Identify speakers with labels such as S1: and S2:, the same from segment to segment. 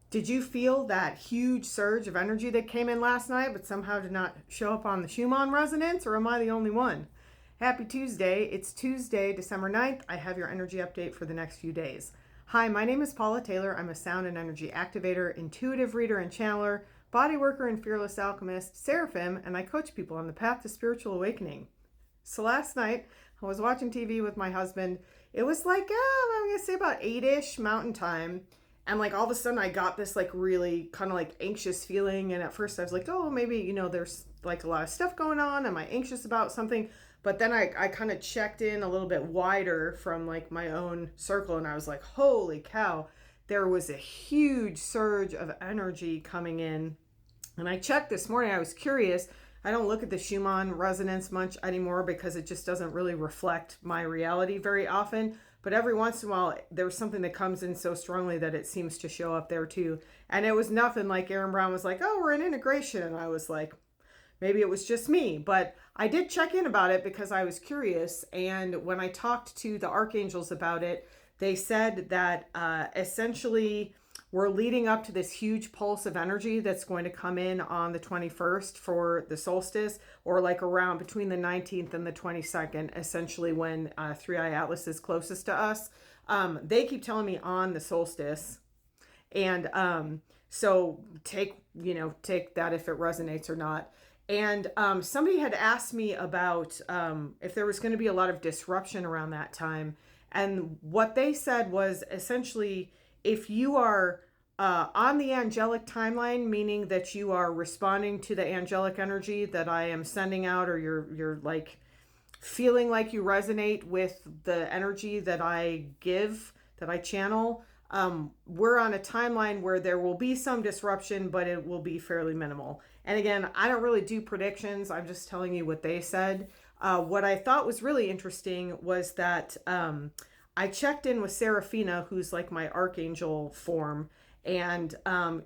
S1: Did you feel that huge surge of energy that came in last night but somehow did not show up on the Schumann resonance, or am I the only one? Happy Tuesday. It's Tuesday, December 9th. I have your energy update for the next few days. Hi, my name is Paula Taylor. I'm a sound and energy activator, intuitive reader and channeler, body worker and fearless alchemist, seraphim, and I coach people on the path to spiritual awakening. So last night, I was watching TV with my husband. It was like, I'm going to say about 8-ish Mountain Time. And like all of a sudden I got this like really kind of like anxious feeling. And at first I was like, oh, maybe, there's like a lot of stuff going on. Am I anxious about something? But then I kind of checked in a little bit wider from like my own circle. And I was like, holy cow, there was a huge surge of energy coming in. And I checked this morning. I was curious. I don't look at the Schumann resonance much anymore because it just doesn't really reflect my reality very often. But every once in a while, there's something that comes in so strongly that it seems to show up there too. And it was nothing like Aaron Brown was like, oh, we're in integration. And I was like, maybe it was just me. But I did check in about it because I was curious. And when I talked to the archangels about it, they said that essentially we're leading up to this huge pulse of energy that's going to come in on the 21st for the solstice, or like around between the 19th and the 22nd, essentially when 3i Atlas is closest to us. They keep telling me on the solstice. And so take that if it resonates or not. And somebody had asked me about if there was going to be a lot of disruption around that time. And what they said was essentially, if you are on the angelic timeline, meaning that you are responding to the angelic energy that I am sending out, or you're like feeling like you resonate with the energy that I give, that I channel, we're on a timeline where there will be some disruption, but it will be fairly minimal. And again, I don't really do predictions. I'm just telling you what they said. What I thought was really interesting was that I checked in with Seraphina, who's like my archangel form, and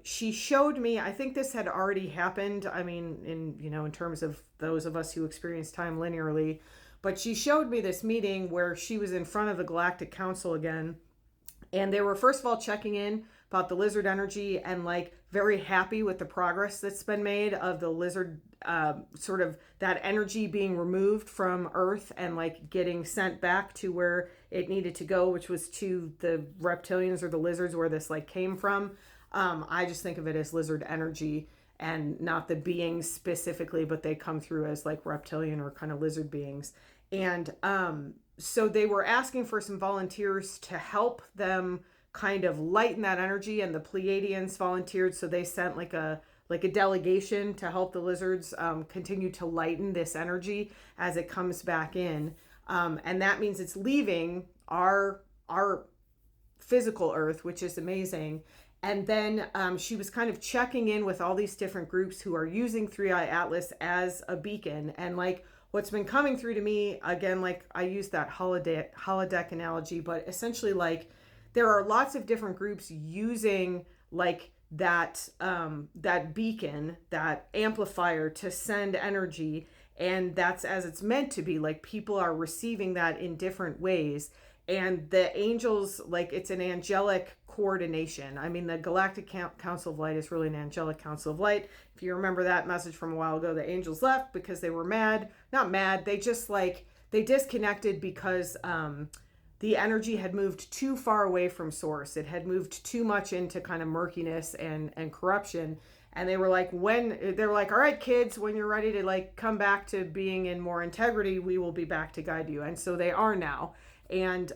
S1: she showed me, I think this had already happened, I mean, in terms of those of us who experience time linearly, but she showed me this meeting where she was in front of the Galactic Council again, and they were first of all checking in about the lizard energy and like very happy with the progress that's been made of the lizard, sort of that energy being removed from Earth and like getting sent back to where it needed to go, which was to the reptilians or the lizards where this like came from. I just think of it as lizard energy and not the beings specifically, but they come through as like reptilian or kind of lizard beings. And so they were asking for some volunteers to help them kind of lighten that energy, and the Pleiadians volunteered, so they sent like a delegation to help the lizards continue to lighten this energy as it comes back in, and that means it's leaving our physical Earth, which is amazing. And then she was kind of checking in with all these different groups who are using 3i Atlas as a beacon, and like what's been coming through to me again, like I use that holodeck analogy, but essentially like there are lots of different groups using like that beacon, that amplifier to send energy, and that's as it's meant to be. Like people are receiving that in different ways, and the angels, like it's an angelic coordination. I mean, the Galactic Council of Light is really an angelic council of light. If you remember that message from a while ago, the angels left because they were not mad, they just like they disconnected because the energy had moved too far away from source. It had moved too much into kind of murkiness and corruption. And they were like, all right, kids, when you're ready to like come back to being in more integrity, we will be back to guide you. And so they are now. And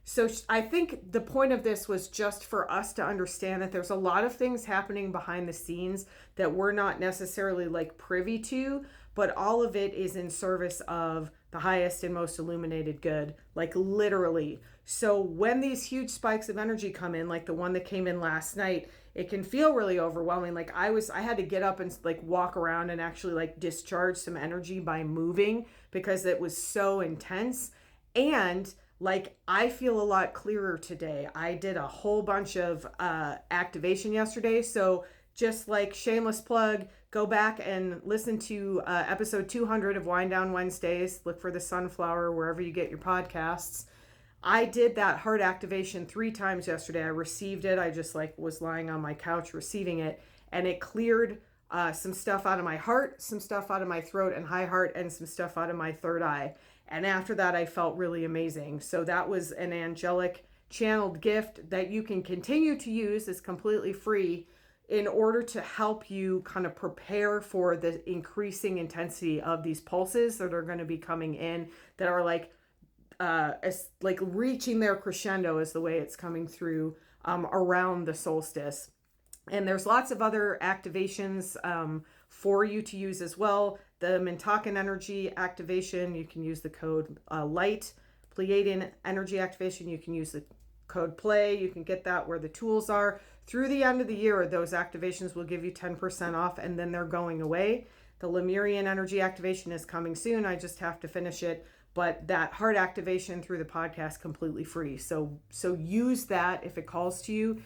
S1: so I think the point of this was just for us to understand that there's a lot of things happening behind the scenes that we're not necessarily like privy to, but all of it is in service of the highest and most illuminated good, like literally. So when these huge spikes of energy come in, like the one that came in last night, it can feel really overwhelming. Like I had to get up and like walk around and actually like discharge some energy by moving because it was so intense. And like I feel a lot clearer today. I did a whole bunch of activation yesterday. So just like shameless plug, go back and listen to episode 200 of Wind Down Wednesdays. Look for the sunflower wherever you get your podcasts. I did that heart activation 3 times yesterday. I received it. I just like was lying on my couch receiving it, and it cleared some stuff out of my heart, some stuff out of my throat and high heart, and some stuff out of my third eye. And after that, I felt really amazing. So that was an angelic channeled gift that you can continue to use. It's completely free in order to help you kind of prepare for the increasing intensity of these pulses that are going to be coming in, that are like reaching their crescendo is the way it's coming through around the solstice. And there's lots of other activations for you to use as well. The Mintakan energy activation, you can use the code LIGHT. Pleiadian energy activation, you can use the code PLAY. You can get that where the tools are. Through the end of the year, those activations will give you 10% off, and then they're going away. The Lemurian energy activation is coming soon. I just have to finish it. But that heart activation through the podcast, completely free. So use that if it calls to you.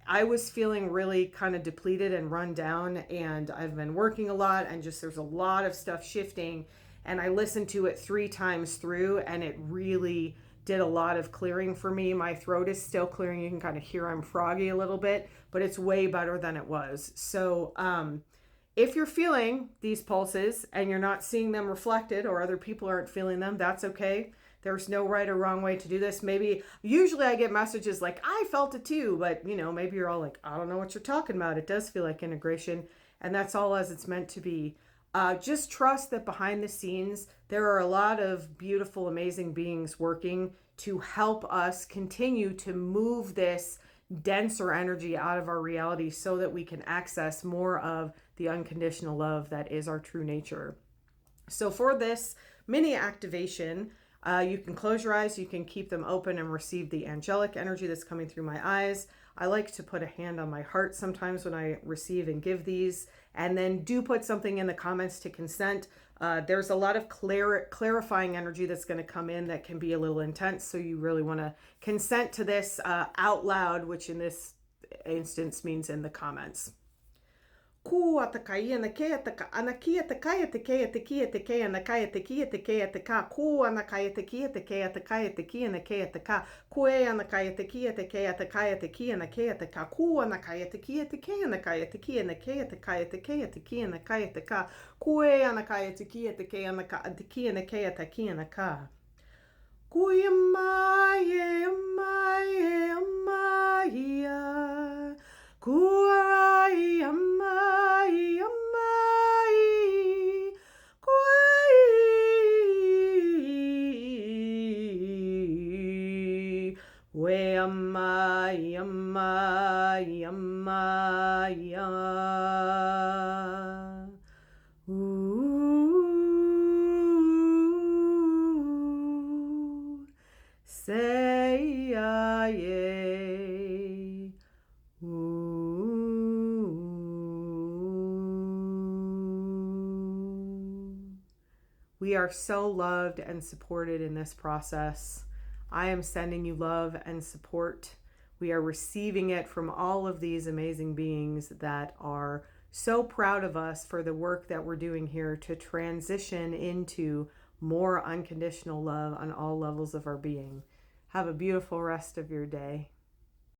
S1: I was feeling really kind of depleted and run down, and I've been working a lot, and just there's a lot of stuff shifting. And I listened to it 3 times through, and it really did a lot of clearing for me. My throat is still clearing. You can kind of hear I'm froggy a little bit, but it's way better than it was. So if you're feeling these pulses and you're not seeing them reflected, or other people aren't feeling them, that's okay. There's no right or wrong way to do this. Usually I get messages like, I felt it too, but maybe you're all like, I don't know what you're talking about. It does feel like integration, and that's all as it's meant to be. Just trust that behind the scenes, there are a lot of beautiful, amazing beings working to help us continue to move this denser energy out of our reality so that we can access more of the unconditional love that is our true nature. So for this mini activation, you can close your eyes, you can keep them open and receive the angelic energy that's coming through my eyes. I like to put a hand on my heart sometimes when I receive and give these, and then do put something in the comments to consent. There's a lot of clarifying energy that's going to come in that can be a little intense, so you really want to consent to this out loud, which in this instance means in the comments. Ku atakai anakai ataka anaki atakai atakai ataki atakai anakai ataki atakai ataka ku anakai ataki atakai atakai ataki anakai ataka ku anakai ataki atakai atakai ataki anakai ataka ku anakai ataki atakai anakai ataki anakai atakai atakai ataki anakai ataka ku anakai ataki atakai anakai ataki anakai ataki anaka ku yamaye yamaye yamaye Kuai amai amai kuai we amai amai amai say yeah. We are so loved and supported in this process. I am sending you love and support. We are receiving it from all of these amazing beings that are so proud of us for the work that we're doing here to transition into more unconditional love on all levels of our being. Have a beautiful rest of your day.